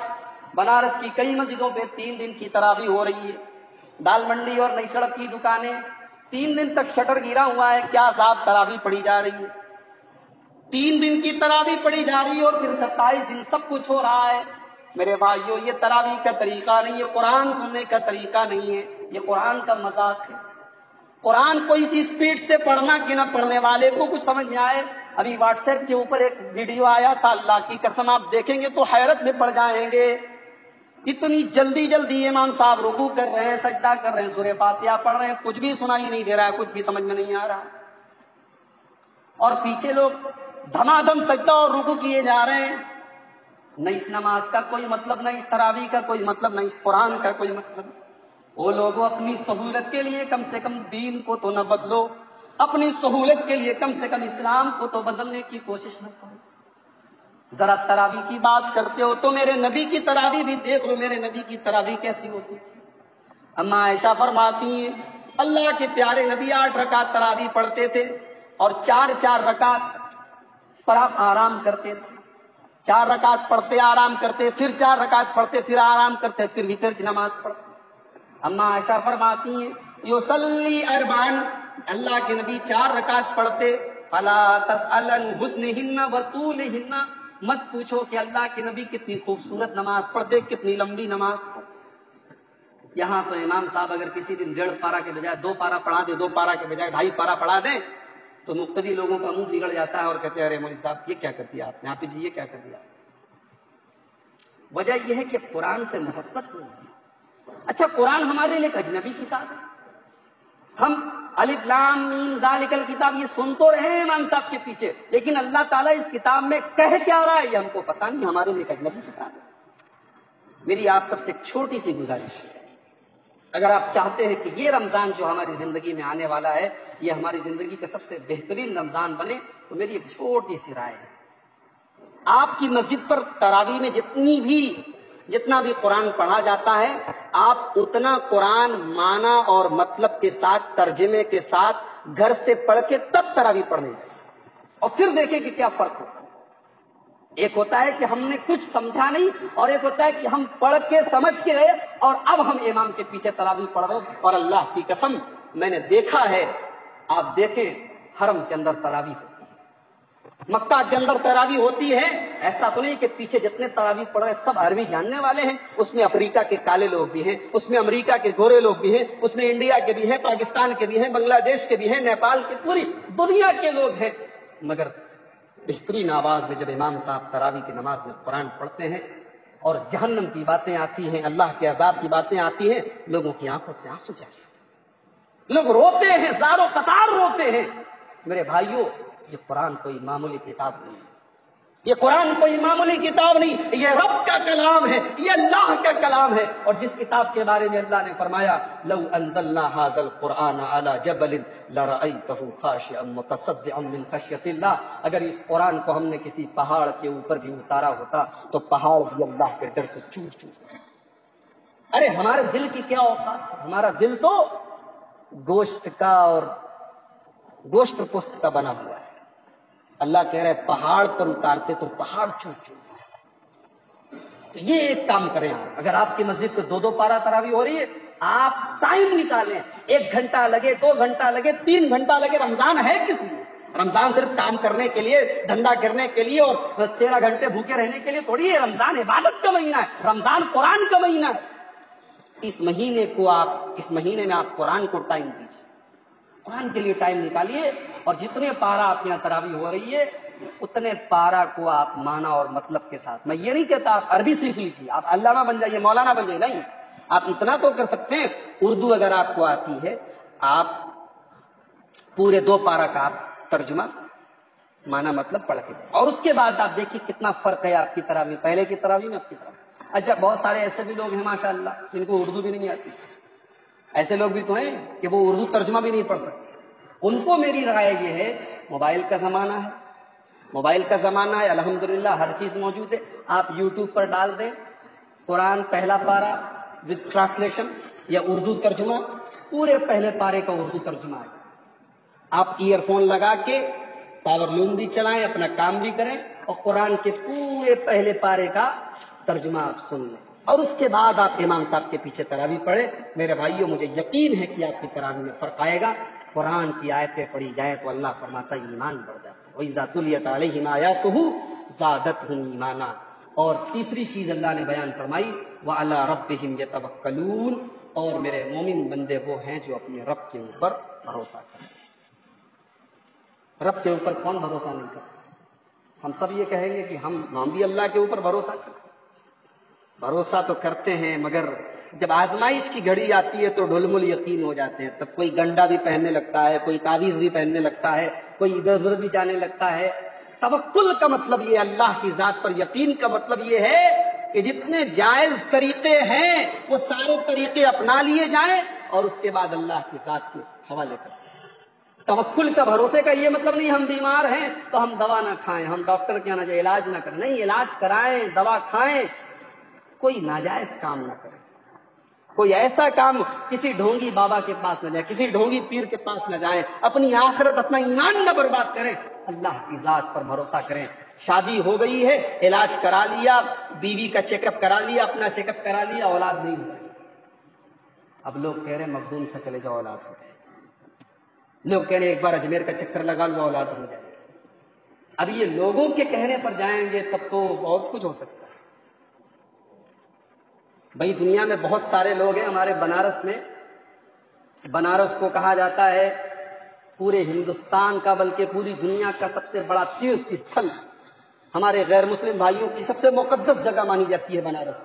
بنارس کی کئی مسجدوں پہ 3 دن کی تراویح ہو رہی ہے، دال منڈی اور نئی سڑک کی دکانیں 3 دن تک شٹر گرا ہوا ہے، کیا صاحب تراویح پڑھی جا رہی ہے، 3 دن کی تراویح پڑھی جا رہی ہے، اور پھر 27 دن سب کچھ ہو رہا ہے۔ میرے بھائیوں، یہ تراویح کا طریقہ نہیں، یہ قرآن سننے کا طریقہ نہیں ہے، یہ قرآن کا مذاق ہے۔ قرآن کو اسی اسپیڈ سے پڑھنا کہ نہ پڑھنے والے کو کچھ سمجھ میں آئے۔ ابھی واٹس ایپ کے اوپر ایک ویڈیو آیا تھا، اللہ کی قسم آپ دیکھیں گے تو حیرت میں پڑ جائیں گے، اتنی جلدی جلدی امام صاحب رکوع کر رہے ہیں، سجدہ کر رہے ہیں، سورہ فاتحہ پڑھ رہے ہیں، کچھ بھی سنائی نہیں دے رہا ہے، کچھ بھی سمجھ میں نہیں آ رہا، اور پیچھے لوگ دھما دھم سجدہ اور رکوع کیے جا رہے ہیں۔ نہ اس نماز کا کوئی مطلب، نہ اس تراویح کا کوئی مطلب، نہ اس قرآن کا کوئی مطلب۔ وہ لوگوں اپنی سہولت کے لیے کم سے کم دین کو تو نہ بدلو، اپنی سہولت کے لیے کم سے کم اسلام کو تو بدلنے کی کوشش نہ کرو۔ ذرا تراویح کی بات کرتے ہو تو میرے نبی کی تراویح بھی دیکھ لو، میرے نبی کی تراویح کیسی ہوتی تھی۔ اما عائشہ فرماتی ہیں اللہ کے پیارے نبی 8 رکعت تراویح پڑھتے تھے، اور 4 رکعت پر آپ آرام کرتے تھے، 4 رکعت پڑھتے آرام کرتے، پھر 4 رکعت پڑھتے پھر آرام کرتے، پھر وتر کی نماز پڑھتے۔ اما عائشہ فرماتی ہیں یصلی 4، اللہ کے نبی 4 رکعت پڑھتے، فلا تسأل عن حسنہن وطولہن، مت پوچھو کہ اللہ کے نبی کتنی خوبصورت نماز پڑھتے، کتنی لمبی نماز پڑھتے۔ یہاں تو امام صاحب اگر کسی دن 1.5 پارہ کے بجائے 2 پارہ پڑھا دیں، 2 پارہ کے بجائے 2.5 پارہ پڑھا دیں تو مقتدی لوگوں کا منہ بگڑ جاتا ہے اور کہتے ہیں ارے مولوی صاحب یہ کیا کر دیا آپ نے، آپ جی یہ کیا کر دیا۔ وجہ یہ ہے کہ قرآن سے محبت نہیں ہے۔ اچھا، قرآن ہمارے لیے ایک اجنبی کتاب ہے، ہم الف لام میم ذالک الکتاب یہ سن تو رہے ہیں امام صاحب کے پیچھے، لیکن اللہ تعالیٰ اس کتاب میں کہہ کیا رہا ہے یہ ہم کو پتہ نہیں، ہمارے لیے ایک اجنبی کتاب ہے۔ میری آپ سب سے ایک چھوٹی سی گزارش ہے، اگر آپ چاہتے ہیں کہ یہ رمضان جو ہماری زندگی میں آنے والا ہے یہ ہماری زندگی کا سب سے بہترین رمضان بنے، تو میری ایک چھوٹی سی رائے ہے، آپ کی مسجد پر تراویح میں جتنا بھی قرآن پڑھا جاتا ہے، آپ اتنا قرآن معنی اور مطلب کے ساتھ، ترجمے کے ساتھ گھر سے پڑھ کے تب تراویح پڑھنے جائیں، اور پھر دیکھیں کہ کیا فرق ہوتا ہے۔ ایک ہوتا ہے کہ ہم نے کچھ سمجھا نہیں، اور ایک ہوتا ہے کہ ہم پڑھ کے سمجھ کے گئے اور اب ہم امام کے پیچھے تراویح پڑھ رہے ہیں، اور اللہ کی قسم میں نے دیکھا ہے آپ دیکھیں حرم کے اندر تراویح ہوتی ہے، مکہ کے اندر تراویح ہوتی ہے، ایسا تو نہیں کہ پیچھے جتنے تراویح پڑھ رہے سب عربی جاننے والے ہیں، اس میں افریقہ کے کالے لوگ بھی ہیں، اس میں امریکہ کے گورے لوگ بھی ہیں، اس میں انڈیا کے بھی ہیں، پاکستان کے بھی ہیں، بنگلہ دیش کے بھی ہیں، نیپال کے، پوری دنیا کے لوگ ہیں، مگر بہترین آواز میں جب امام صاحب تراویح کی نماز میں قرآن پڑھتے ہیں اور جہنم کی باتیں آتی ہیں، اللہ کے عذاب کی باتیں آتی ہیں، لوگوں کی آنکھوں سے آنسو جاری ہوتے ہیں، لوگ روتے ہیں، زاروں قطار روتے ہیں۔ میرے بھائیوں، یہ قرآن کوئی معمولی کتاب نہیں، یہ قرآن کوئی معمولی کتاب نہیں، یہ رب کا کلام ہے، یہ اللہ کا کلام ہے۔ اور جس کتاب کے بارے میں اللہ نے فرمایا لو انزلنا هذا القرآن على جبل لرأيته خاشعا متصدعا من خشية الله، اگر اس قرآن کو ہم نے کسی پہاڑ کے اوپر بھی اتارا ہوتا تو پہاڑ بھی اللہ کے ڈر سے چور چور۔ ارے ہمارے دل کی کیا اوقات ہے، ہمارا دل تو گوشت کا اور گوشت پوست کا بنا ہوا ہے، اللہ کہہ رہے پہاڑ پر اتارتے تو پہاڑ چور چور۔ تو یہ ایک کام کریں آپ، اگر آپ کی مسجد کو 2 پارا تراویح ہو رہی ہے، آپ ٹائم نکالیں، 1 گھنٹہ لگے، 2 گھنٹہ لگے، 3 گھنٹہ لگے، رمضان ہے کس لیے؟ رمضان صرف کام کرنے کے لیے، دھندا کرنے کے لیے اور 13 گھنٹے بھوکے رہنے کے لیے تھوڑی ہے۔ رمضان عبادت کا مہینہ ہے، رمضان قرآن کا مہینہ ہے۔ اس مہینے میں آپ قرآن کو ٹائم دیجیے، قرآن کے لیے ٹائم نکالیے، اور جتنے پارا آپ یہاں تراویح ہو رہی ہے اتنے پارا کو آپ مانا اور مطلب کے ساتھ، میں یہ نہیں کہتا آپ عربی سیکھ لیجیے، آپ علامہ بن جائیے، مولانا بن جائیے، نہیں، آپ اتنا تو کر سکتے ہیں، اردو اگر آپ کو آتی ہے آپ پورے 2 پارا کا آپ ترجمہ مانا مطلب پڑھ کے، اور اس کے بعد آپ دیکھیے کتنا فرق ہے آپ کی تراویح پہلے کی تراویح میں اب کی تراویح۔ اچھا، بہت سارے ایسے بھی لوگ ہیں ماشاءاللہ جن کو اردو بھی نہیں آتی، ایسے لوگ بھی تو ہیں کہ وہ اردو ترجمہ بھی نہیں پڑھ سکتے، ان کو میری رائے یہ ہے، موبائل کا زمانہ ہے، موبائل کا زمانہ ہے، الحمدللہ ہر چیز موجود ہے، آپ یوٹیوب پر ڈال دیں قرآن پہلا پارا وتھ ٹرانسلیشن یا اردو ترجمہ، پورے پہلے پارے کا اردو ترجمہ ہے، آپ ایئر فون لگا کے پاور لوم بھی چلائیں، اپنا کام بھی کریں، اور قرآن کے پورے پہلے پارے کا ترجمہ آپ سن لیں، اور اس کے بعد آپ امام صاحب کے پیچھے تراویح پڑھیں۔ میرے بھائیوں، مجھے یقین ہے کہ آپ کی تراویح میں فرق آئے گا، قرآن کی آیتیں پڑھی جائے تو اللہ فرماتا ہے ایمان بڑھ جاتا ہے، وَإِذَا تُلِيَتْ عَلَيْهِمْ آيَاتُهُ زَادَتْهُمْ ایمانا۔ اور تیسری چیز اللہ نے بیان فرمائی وَعَلَىٰ رَبِّهِمْ يَتَوَكَّلُونَ، اور میرے مومن بندے وہ ہیں جو اپنے رب کے اوپر بھروسہ کرتے ہیں۔ رب کے اوپر کون بھروسہ نہیں کرتا؟ ہم سب یہ کہیں گے کہ ہم بھی اللہ کے اوپر بھروسہ کرتے ہیں، بھروسہ تو کرتے ہیں، مگر جب آزمائش کی گھڑی آتی ہے تو ڈھلمل یقین ہو جاتے ہیں، تب کوئی گنڈا بھی پہننے لگتا ہے، کوئی تعویذ بھی پہننے لگتا ہے، کوئی ادھر ادھر بھی جانے لگتا ہے۔ توکل کا مطلب یہ، اللہ کی ذات پر یقین کا مطلب یہ ہے کہ جتنے جائز طریقے ہیں وہ سارے طریقے اپنا لیے جائیں اور اس کے بعد اللہ کی ذات کے حوالے کر دیں۔ توکل کا، بھروسے کا یہ مطلب نہیں ہم بیمار ہیں تو ہم دوا نہ کھائیں، ہم ڈاکٹر کے یہاں علاج نہ کریں، نہیں، علاج کرائیں، دوا کھائیں، کوئی ناجائز کام نہ کریں، کوئی ایسا کام کسی ڈھونگی بابا کے پاس نہ جائیں، کسی ڈھونگی پیر کے پاس نہ جائیں، اپنی آخرت اپنا ایمان نہ برباد کریں، اللہ کی ذات پر بھروسہ کریں۔ شادی ہو گئی ہے، علاج کرا لیا، بیوی کا چیک اپ کرا لیا، اپنا چیک اپ کرا لیا، اولاد نہیں ہو رہی، اب لوگ کہہ رہے ہیں مخدوم سے چلے جاؤ اولاد ہو جائے، لوگ کہہ رہے ہیں ایک بار اجمیر کا چکر لگا لو اولاد ہو جائے۔ اب یہ لوگوں کے کہنے پر جائیں گے تب تو بہت کچھ ہو سکتا ہے۔ بھائی دنیا میں بہت سارے لوگ ہیں، ہمارے بنارس میں، بنارس کو کہا جاتا ہے پورے ہندوستان کا بلکہ پوری دنیا کا سب سے بڑا تیرتھ استھل، ہمارے غیر مسلم بھائیوں کی سب سے مقدس جگہ مانی جاتی ہے بنارس،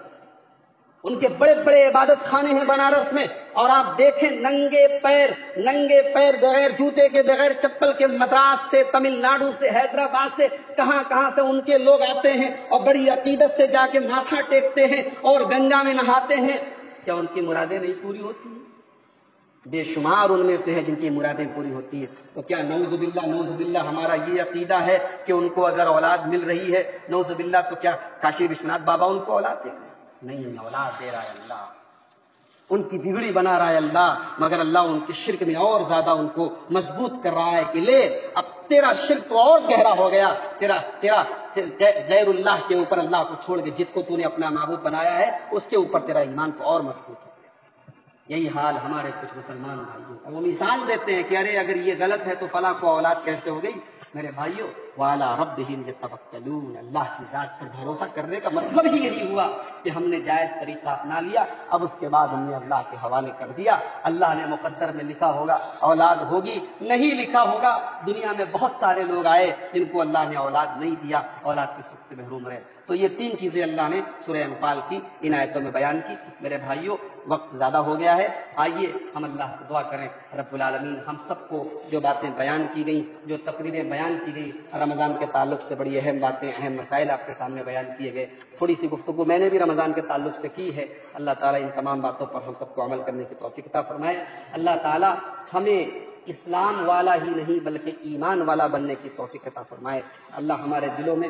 ان کے بڑے بڑے عبادت خانے ہیں بنارس میں، اور آپ دیکھیں ننگے پیر بغیر جوتے کے، بغیر چپل کے، مدراس سے، تمل ناڈو سے، حیدرآباد سے، کہاں کہاں سے ان کے لوگ آتے ہیں اور بڑی عقیدت سے جا کے ماتھا ٹیکتے ہیں اور گنگا میں نہاتے ہیں۔ کیا ان کی مرادیں نہیں پوری ہوتی ہیں؟ بے شمار ان میں سے ہیں جن کی مرادیں پوری ہوتی ہیں۔ تو کیا نعوذ باللہ ہمارا یہ عقیدہ ہے کہ ان کو اگر اولاد مل رہی ہے نعوذ باللہ تو کیا کاشی وشوناتھ بابا ان کو اولاد دے رہے ہیں؟ نہیں، اولاد دے رہا ہے اللہ، ان کی بگڑی بنا رہا ہے اللہ، مگر اللہ ان کے شرک میں اور زیادہ ان کو مضبوط کر رہا ہے کہ لے اب تیرا شرک تو اور گہرا ہو گیا، تیرا غیر اللہ کے اوپر اللہ کو چھوڑ کے جس کو تو نے اپنا معبود بنایا ہے اس کے اوپر تیرا ایمان تو اور مضبوط ہو گیا۔ یہی حال ہمارے کچھ مسلمان بھائیوں کا. وہ مثال دیتے ہیں کہ ارے اگر یہ غلط ہے تو فلاں کو اولاد کیسے ہو گئی. میرے بھائیوں وَعَلَىٰ رَبِّهِمْ يَتَوَكَّلُونَ، اللہ کی ذات پر بھروسہ کرنے کا مطلب ہی یہی ہوا کہ ہم نے جائز طریقہ اپنا لیا، اب اس کے بعد ہم نے اللہ کے حوالے کر دیا. اللہ نے مقدر میں لکھا ہوگا اولاد ہوگی، نہیں لکھا ہوگا. دنیا میں بہت سارے لوگ آئے جن کو اللہ نے اولاد نہیں دیا، اولاد کی سکھ سے محروم رہے. تو یہ 3 چیزیں اللہ نے سورہ انفال کی ان آیتوں میں بیان کی. میرے بھائیوں وقت زیادہ ہو گیا ہے، آئیے ہم اللہ سے دعا کریں رب العالمین ہم سب کو جو باتیں بیان کی گئیں، جو تقریریں بیان کی گئی رمضان کے تعلق سے، بڑی اہم باتیں، اہم مسائل آپ کے سامنے بیان کیے گئے. تھوڑی سی گفتگو میں نے بھی رمضان کے تعلق سے کی ہے. اللہ تعالیٰ ان تمام باتوں پر ہم سب کو عمل کرنے کی توفیق عطا فرمائے. اللہ تعالیٰ ہمیں اسلام والا ہی نہیں بلکہ ایمان والا بننے کی توفیق عطا فرمائے. اللہ ہمارے دلوں میں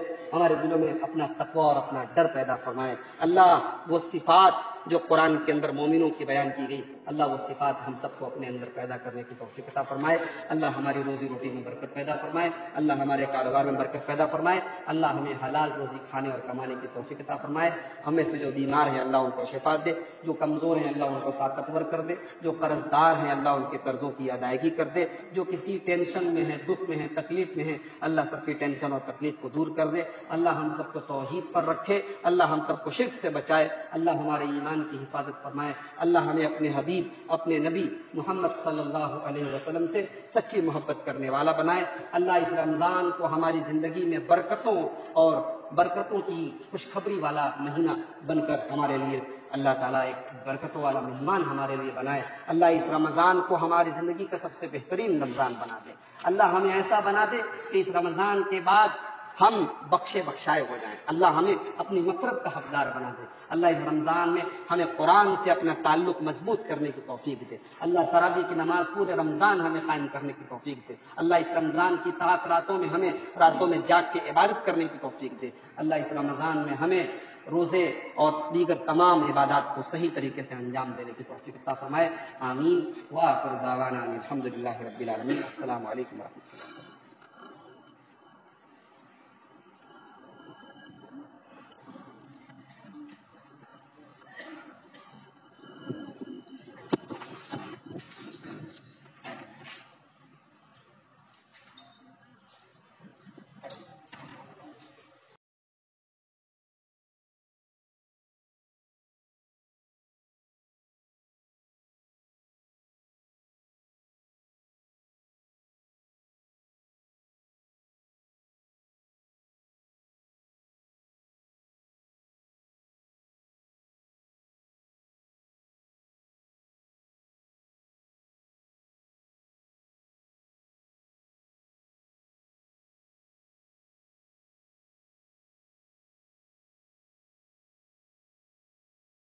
اپنا تقوی اور اپنا ڈر پیدا فرمائے. اللہ وہ صفات جو قرآن کے اندر مومنوں کی بیان کی گئی، اللہ وہ صفات ہم سب کو اپنے اندر پیدا کرنے کی توفیق عطا فرمائے. اللہ ہماری روزی روٹی میں برکت پیدا فرمائے. اللہ ہمارے کاروبار میں برکت پیدا فرمائے. اللہ ہمیں حلال روزی کھانے اور کمانے کی توفیق عطا فرمائے. ہمیں سے جو بیمار ہیں اللہ ان کو شفا دے، جو کمزور ہیں اللہ ان کو طاقتور کر دے، جو قرض دار ہیں اللہ ان کے قرضوں کی ادائیگی کر دے، جو کسی ٹینشن میں ہیں، دکھ میں ہیں، تکلیف میں ہیں، اللہ سب کی ٹینشن اور تکلیف کو دور کر دے. اللہ ہم سب کو توحید پر رکھے. اللہ ہم سب کو شرک سے بچائے. اللہ ہمارے ایمان کی حفاظت فرمائے. اللہ ہمیں اپنے حبیب، اپنے نبی محمد صلی اللہ علیہ وسلم سے سچی محبت کرنے والا بنائے. اللہ اس رمضان کو ہماری زندگی میں برکتوں کی خوشخبری والا مہینہ بن کر ہمارے لیے اللہ تعالیٰ ایک برکتوں والا مہمان ہمارے لیے بنائے. اللہ اس رمضان کو ہماری زندگی کا سب سے بہترین رمضان بنا دے. اللہ ہمیں ایسا بنا دے کہ اس رمضان کے بعد ہم بخشائے ہو جائیں. اللہ ہمیں اپنی مغفرت کا حقدار بنا دے. اللہ اس رمضان میں ہمیں قرآن سے اپنا تعلق مضبوط کرنے کی توفیق دے. اللہ تراویح کی نماز پورے رمضان ہمیں قائم کرنے کی توفیق دے. اللہ اس رمضان کی طاعت راتوں میں ہمیں راتوں میں جاگ کے عبادت کرنے کی توفیق دے. اللہ اس رمضان میں ہمیں روزے اور دیگر تمام عبادات کو صحیح طریقے سے انجام دینے کی توفیق عطا فرمائے. آمین. وآخر دعوانا الحمدللہ رب العالمین. السلام علیکم ورحمۃ اللہ.